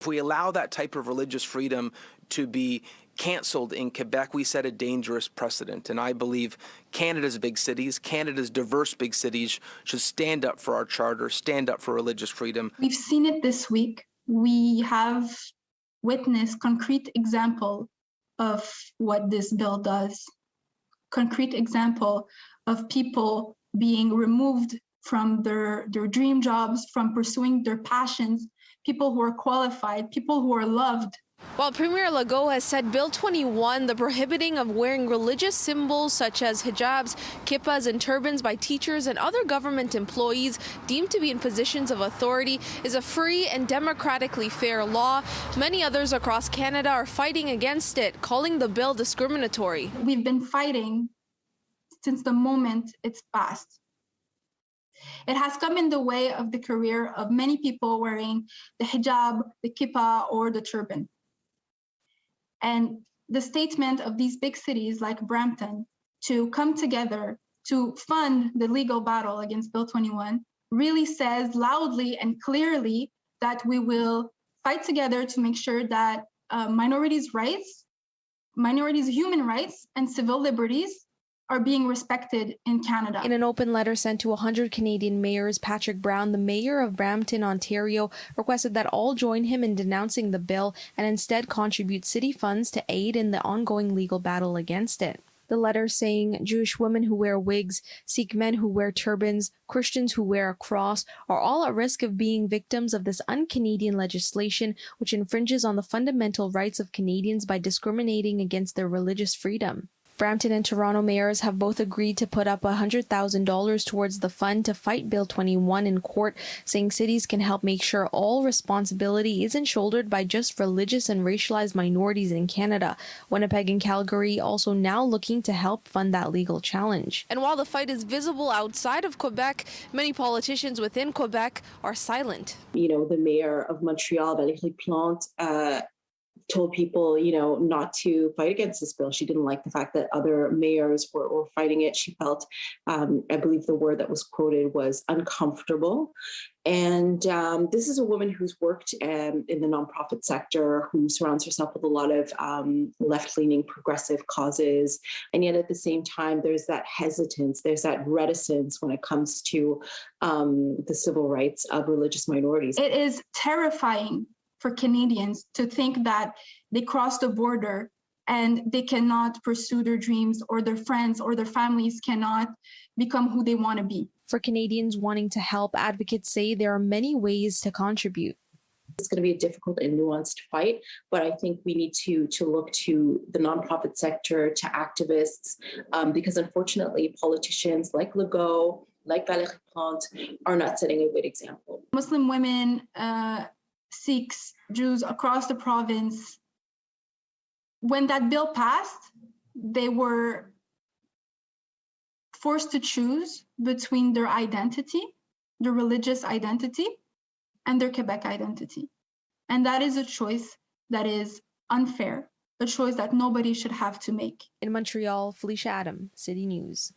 If we allow that type of religious freedom to be canceled in Quebec, we set a dangerous precedent. And I believe Canada's big cities, Canada's diverse big cities, should stand up for our charter, stand up for religious freedom. We've seen it this week. We have witnessed concrete example of what this bill does. Concrete example of people being removed from their dream jobs, from pursuing their passions, people who are qualified, people who are loved. While Premier Legault has said Bill 21, the prohibiting of wearing religious symbols such as hijabs, kippas, and turbans by teachers and other government employees deemed to be in positions of authority, is a free and democratically fair law. Many others across Canada are fighting against it, calling the bill discriminatory. We've been fighting since the moment it's passed. It has come in the way of the career of many people wearing the hijab, the kippah, or the turban. And the statement of these big cities like Brampton to come together to fund the legal battle against Bill 21 really says loudly and clearly that we will fight together to make sure that minorities' rights, minorities' human rights, and civil liberties are being respected in Canada. In an open letter sent to 100 Canadian mayors, Patrick Brown, the mayor of Brampton, Ontario, requested that all join him in denouncing the bill and instead contribute city funds to aid in the ongoing legal battle against it. The letter saying Jewish women who wear wigs, Sikh men who wear turbans, Christians who wear a cross are all at risk of being victims of this un-Canadian legislation which infringes on the fundamental rights of Canadians by discriminating against their religious freedom. Brampton and Toronto mayors have both agreed to put up $100,000 towards the fund to fight Bill 21 in court, saying cities can help make sure all responsibility isn't shouldered by just religious and racialized minorities in Canada. Winnipeg and Calgary also now looking to help fund that legal challenge. And while the fight is visible outside of Quebec, many politicians within Quebec are silent. You know, the mayor of Montreal, Valérie Plante, told people, not to fight against this bill. She didn't like the fact that other mayors were fighting it. She felt, I believe the word that was quoted was uncomfortable. And this is a woman who's worked in the nonprofit sector, who surrounds herself with a lot of left-leaning progressive causes. And yet at the same time, there's that hesitance, there's that reticence when it comes to the civil rights of religious minorities. It is terrifying for Canadians to think that they cross the border and they cannot pursue their dreams, or their friends or their families cannot become who they want to be. For Canadians wanting to help, advocates say there are many ways to contribute. It's going to be a difficult and nuanced fight, but I think we need to look to the nonprofit sector, to activists, because unfortunately politicians like Legault, like Valérie Plante are not setting a good example. Muslim women, Sikhs, Jews across the province, when that bill passed, they were forced to choose between their identity, their religious identity, and their Quebec identity. And that is a choice that is unfair, a choice that nobody should have to make. In Montreal, Felisha Adam, City News.